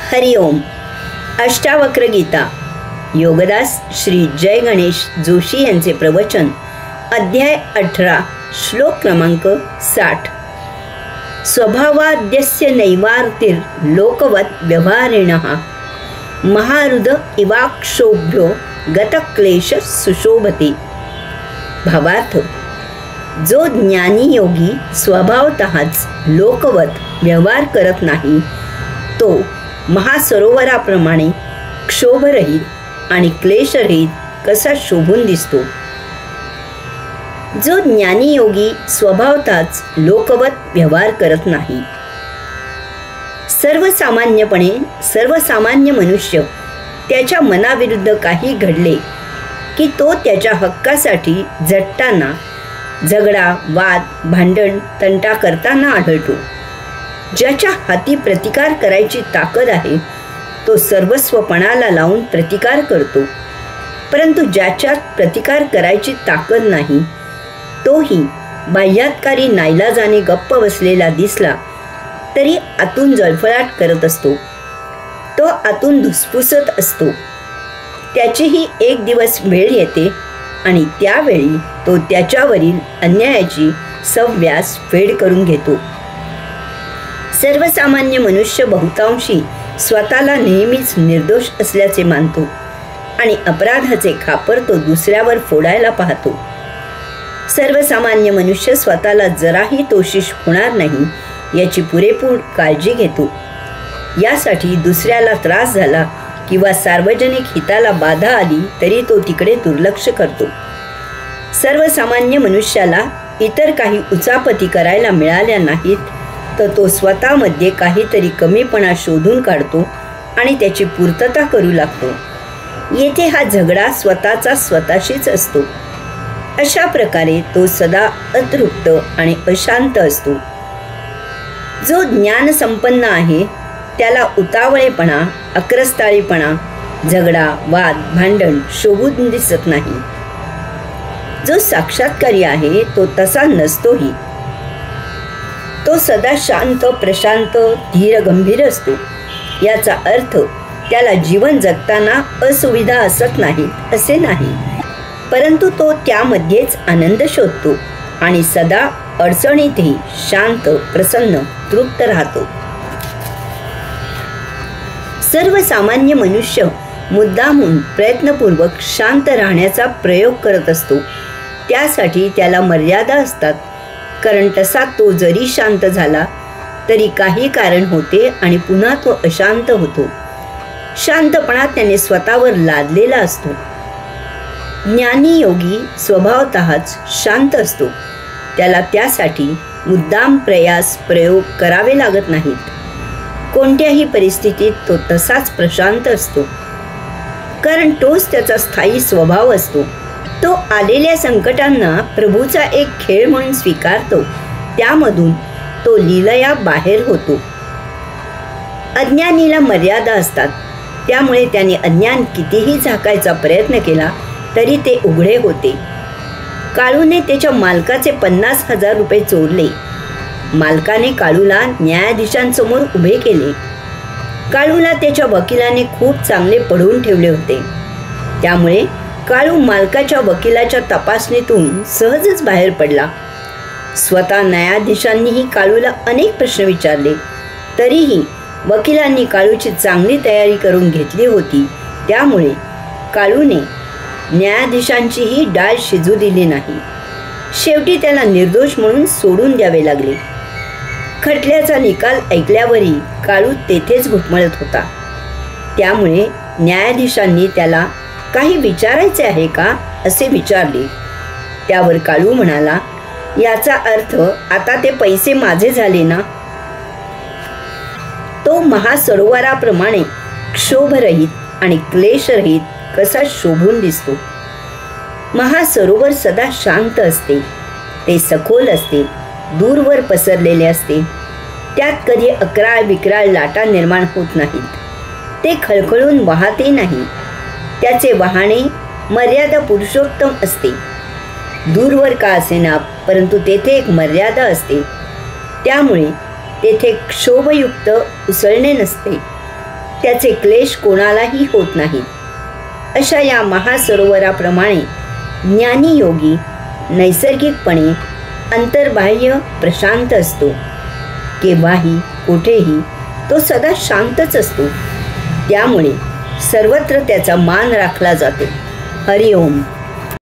हरि ओम. अष्टावक्र गीता योगदास श्री जय गणेश जोशी यांचे प्रवचन. अध्याय 18 श्लोक क्रमांक 60. स्वभावाद्यस्य नैवार्तिर लोकवत व्यवहारिणः महारुद इवाक्षोभ्यो गतक्लेश सुशोभते. भावार्थ, जो ज्ञानी योगी स्वभावतःच लोकवत व्यवहार करत नाही तो महासरोवराप्रमाणे क्षोभरहित आणि क्लेशरहित कसा शोभून दिसतो. जो ज्ञानी योगी स्वभावतःच लोकवत व्यवहार करत नाही. सर्वसामान्यपणे सर्वसामान्य मनुष्य त्याच्या मनाविरुद्ध काही घडले की तो त्याच्या हक्कासाठी झटताना, झगडा, वाद, भांडण, तंटा करताना आढळतो. ज्याच्या हाती प्रतिकार करायची ताकद आहे तो सर्वस्वपणाला लावून प्रतिकार करतो. परंतु ज्याच्यात प्रतिकार करायची ताकद नाही तोही बाह्यातकारी नाईलाजाने गप्प बसलेला दिसला तरी आतून जळफळाट करत असतो. तो आतून धुसफुसत असतो. त्याचीही एक दिवस वेळ येते आणि त्यावेळी तो त्याच्यावरील अन्यायाची सव्यास फेड करून घेतो. सर्वसामान्य मनुष्य बहुतांशी स्वतःला नेहमीच निर्दोष असल्याचे मानतो आणि अपराधाचे खापर तो दुसऱ्यावर फोडायला पाहतो. सर्वसामान्य मनुष्य स्वतःला जराही दोषीश होणार नाही याची पुरेपूर काळजी घेतो. यासाठी दुसऱ्याला त्रास झाला किंवा सार्वजनिक हिताला बाधा आली तरी तो तिकडे दुर्लक्ष करतो. सर्वसामान्य मनुष्याला इतर काही उचापती करायला मिळाल्या नाहीत तर तो स्वतःमध्ये काहीतरी कमीपणा शोधून काढतो आणि त्याची पूर्तता करू लागतो. येथे हा झगडा स्वतःचा स्वतःशीच असतो. अशा प्रकारे तो सदा अतृप्त आणि अशांत असतो. जो ज्ञान संपन्न आहे त्याला उतावळेपणा, अक्रस्ताळीपणा, झगडा, वाद, भांडण शोभून दिसत नाही. जो साक्षात्कारी आहे तो तसा नसतोही. तो सदा शांत, प्रशांत, धीर, गंभीर असतो. याचा अर्थ त्याला जीवन जगताना असुविधा असत नाहीत असे नाही, परंतु तो त्यामध्येच आनंद शोधतो आणि सदा अडचणीतही शांत, प्रसन्न, तृप्त राहतो. सर्वसामान्य मनुष्य मुद्दामून प्रयत्नपूर्वक शांत राहण्याचा प्रयोग करत असतो. त्यासाठी त्याला मर्यादा असतात, कारण तसा तो जरी शांत झाला तरी काही कारण होते आणि पुन्हा तो अशांत होतो. शांतपणा त्याने स्वतःवर लादलेला असतो. ज्ञानी योगी स्वभावतःच शांत असतो. त्याला त्यासाठी मुद्दाम प्रयोग करावे लागत नाहीत. कोणत्याही परिस्थितीत तो तसाच प्रशांत असतो, कारण तोच त्याचा स्थायी स्वभाव असतो. तो आलेल्या संकटांना प्रभूचा एक खेळ म्हणून स्वीकारतो. त्यामधून तो लीलया बाहेर होतो. अज्ञानीला मर्यादा असतात, त्यामुळे त्याने अज्ञान कितीही झाकायचा प्रयत्न केला तरी ते उघडे होते. काळूने त्याच्या मालकाचे 50,000 रुपये चोरले. मालकाने काळूला न्यायाधीशांसमोर उभे केले. काळूला त्याच्या वकिलाने खूप चांगले पढवून ठेवले होते. त्यामुळे काळू मालकाच्या वकिलाच्या तपासणीतून सहजच बाहेर पडला. स्वतः न्यायाधीशांनीही काळूला अनेक प्रश्न विचारले तरीही वकिलांनी काळूची चांगली तयारी करून घेतली होती. त्यामुळे काळूने न्यायाधीशांचीही डाळ शिजू दिली नाही. शेवटी त्याला निर्दोष म्हणून सोडून द्यावे लागले. खटल्याचा निकाल ऐकल्यावरही काळू तेथेच घुटमळत होता. त्यामुळे न्यायाधीशांनी त्याला काही विचारायचे आहे का असे विचारले. त्यावर काळू म्हणाला, याचा अर्थ आता ते पैसे माझे झाले ना. तो महासरोवराप्रमाणे क्षोभरहित आणि क्लेशरहित कसा शोभून दिसतो. महासरोवर सदा शांत असते. ते सखोल असते, दूरवर पसरलेले असते. त्यात कधी अकराळ विक्राळ लाटा निर्माण होत नाहीत. ते खळखळून वाहते नाही. त्याचे वाहणे मर्यादा पुरुषोत्तम असते. दूरवर का असेना, परंतु तेथे एक मर्यादा असते. त्यामुळे तेथे क्षोभयुक्त उसळणे नसते. त्याचे क्लेश कोणालाही होत नाहीत. अशा या महासरोवराप्रमाणे ज्ञानी योगी नैसर्गिकपणे अंतर्बाह्य प्रशांत असतो. केव्हाही कुठेही तो सदा शांतच असतो. त्यामुळे सर्वत्र त्याचा मान राखला जातो. हरिओम.